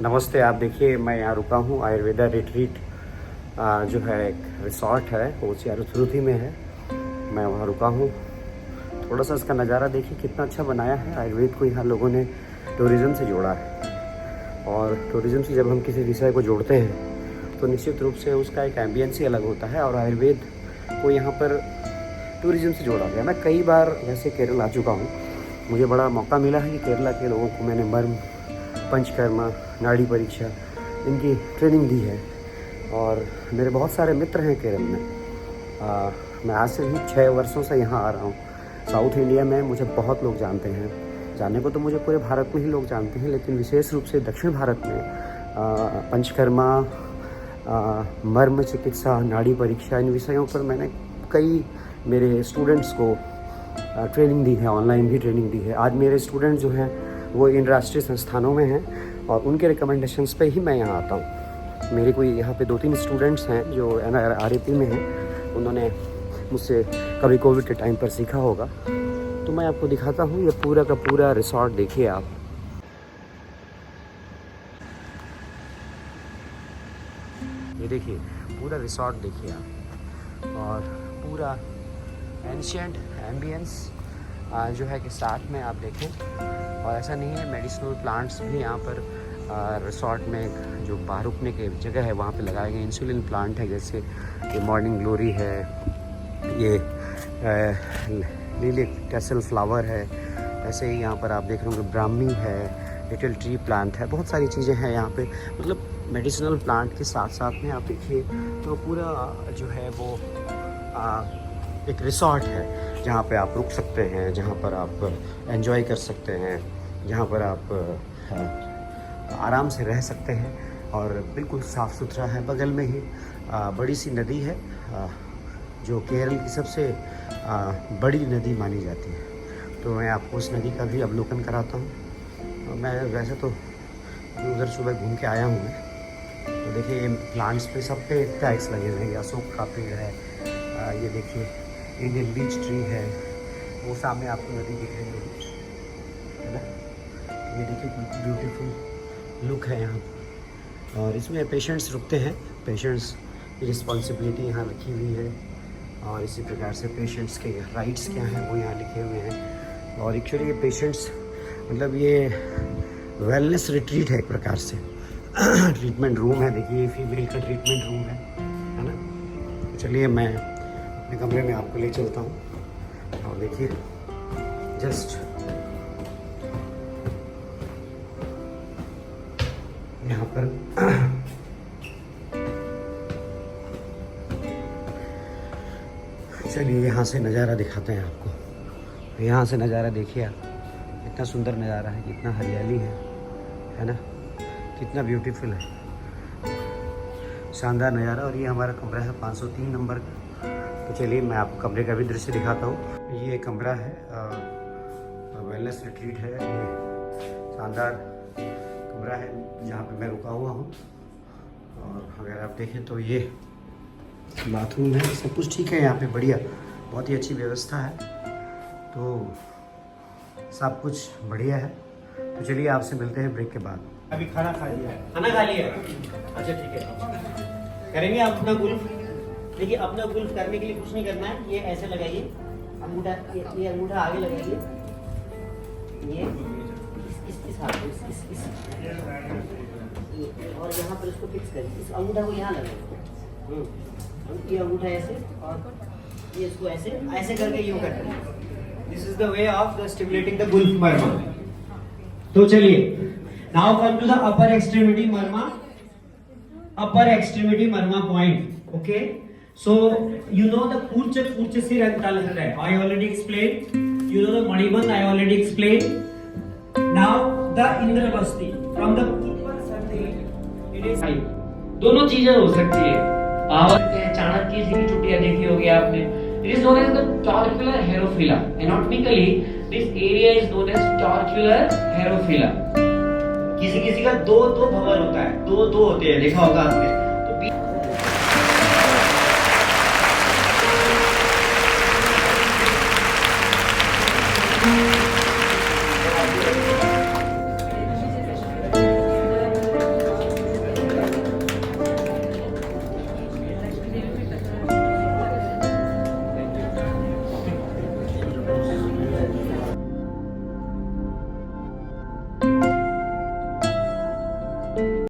नमस्ते। आप देखिए मैं यहाँ रुका हूँ आयुर्वेदा रिट्रीट जो है एक रिसोर्ट है वो चिरुथुरुथी में है। मैं वहाँ रुका हूँ। थोड़ा सा इसका नज़ारा देखिए कितना अच्छा बनाया है। आयुर्वेद को यहाँ लोगों ने टूरिज़्म से जोड़ा है और टूरिज़्म से जब हम किसी विषय को जोड़ते हैं तो निश्चित रूप से उसका एक एम्बियंस ही अलग होता है और आयुर्वेद को यहाँ पर टूरिज़्म से जोड़ा गया। मैं कई बार वैसे केरल आ चुका हूँ। मुझे बड़ा मौका मिला है कि केरला के लोगों को मैंने मर्म, पंचकर्मा, नाड़ी परीक्षा इनकी ट्रेनिंग दी है और मेरे बहुत सारे मित्र हैं केरल में। मैं आज से भी 6 वर्षों से यहाँ आ रहा हूँ। साउथ इंडिया में मुझे बहुत लोग जानते हैं। जानने को तो मुझे पूरे भारत में ही लोग जानते हैं, लेकिन विशेष रूप से दक्षिण भारत में पंचकर्मा, मर्म चिकित्सा, नाड़ी परीक्षा इन विषयों पर मैंने कई मेरे स्टूडेंट्स को ट्रेनिंग दी है, ऑनलाइन भी ट्रेनिंग दी है। आज मेरे स्टूडेंट जो हैं वो इन राष्ट्रीय संस्थानों में हैं और उनके रिकमेंडेशंस पे ही मैं यहाँ आता हूँ। मेरे कोई यहाँ पे 2-3 स्टूडेंट्स हैं जो RAP में हैं। उन्होंने मुझसे कभी कोविड के टाइम पर सीखा होगा। तो मैं आपको दिखाता हूँ। ये पूरा का पूरा रिसोर्ट देखिए आप। ये देखिए पूरा रिसोर्ट देखिए आप और पूरा एंशिएंट एम्बियंस जो है कि साथ में आप देखें। और ऐसा नहीं है, मेडिसिनल प्लांट्स भी यहाँ पर रिसोर्ट में जो बाहर रुकने की जगह है वहाँ पे लगाए गए। इंसुलिन प्लांट है, जैसे ये मॉर्निंग ग्लोरी है, ये लिली टेसल फ्लावर है। ऐसे ही यहाँ पर आप देख रहे होंगे ब्राह्मी है, लिटिल ट्री प्लांट है। बहुत सारी चीज़ें हैं यहाँ पे। मतलब मेडिसिनल प्लांट के साथ साथ में आप देखिए तो पूरा जो है वो एक रिसोर्ट है जहाँ पे आप रुक सकते हैं, जहाँ पर आप एंजॉय कर सकते हैं, जहाँ पर आप आराम से रह सकते हैं और बिल्कुल साफ़ सुथरा है। बगल में ही बड़ी सी नदी है जो केरल की सबसे बड़ी नदी मानी जाती है। तो मैं आपको उस नदी का भी अवलोकन कराता हूँ। मैं वैसे तो उधर सुबह घूम के आया हूँ मैं। तो देखिए ये प्लांट्स पे सब पे टैग्स लगे हुए हैं। अशोक का पेड़ है, ये देखिए इंडियन बीच ट्री है। वो सामने आपको नदी दिख रही होगी, है ना। ये देखिए ब्यूटीफुल लुक है यहाँ। और इसमें पेशेंट्स रुकते हैं। पेशेंट्स की रिस्पॉन्सिबिलिटी यहाँ रखी हुई है और इसी प्रकार से पेशेंट्स के राइट्स क्या हैं वो यहाँ लिखे हुए हैं। और एक्चुअली ये पेशेंट्स मतलब ये वेलनेस रिट्रीट है एक प्रकार से। ट्रीटमेंट रूम है, देखिए फीमेल का ट्रीटमेंट रूम है ना। तो चलिए मैं अपने कमरे में आपको ले चलता हूँ और देखिए जस्ट यहाँ पर चलिए यहाँ से नज़ारा दिखाते हैं आपको। यहाँ से नज़ारा देखिए आप, कितना सुंदर नज़ारा है, कितना हरियाली है ना, कितना ब्यूटीफुल है, शानदार नज़ारा। और ये हमारा कमरा है 503 नंबर का। तो चलिए मैं आपको कमरे का भी दृश्य दिखाता हूँ। ये कमरा है, वेलनेस रिट्रीट है। ये शानदार कमरा है जहाँ पे मैं रुका हुआ हूँ। और अगर आप देखें तो ये बाथरूम है, सब कुछ ठीक है यहाँ पे, बढ़िया, बहुत ही अच्छी व्यवस्था है। तो सब कुछ बढ़िया है। तो चलिए आपसे मिलते हैं ब्रेक के बाद। अभी खाना खा लिया है। खाना खा लिया है? अच्छा ठीक है, करेंगे आप अपना गुल्फ। देखिए अपना गुल्फ करने के लिए कुछ नहीं करना है। ये ऐसे लगाइए अंगूठा, ये अंगूठा आगे लगाइए, ये इस हाथ को इस और यहाँ पर इसको फिक्स करिए। इस अंगूठा को यहाँ लगाइए, ये अंगूठा ऐसे और ये इसको ऐसे ऐसे करके यूं करते हैं। This is the way of the stimulating the Gulf मर्मा। तो चलिए now come to the upper extremity marma, upper extremity marma point. Okay, so you know the Purcha Sir and Talhara, I already explained. You know the Manibandh, I already explained. Now the Indravasti from the upper certain it is दोनों चीजें हो सकती है। चाणक्य जी की चुटिया देखी होगी आपने। It is known as the torcular herophylla. Anatomically, this area is known as torcular herophylla. किसी किसी का दो भवन होता है, दो होते हैं, देखा होगा आपने।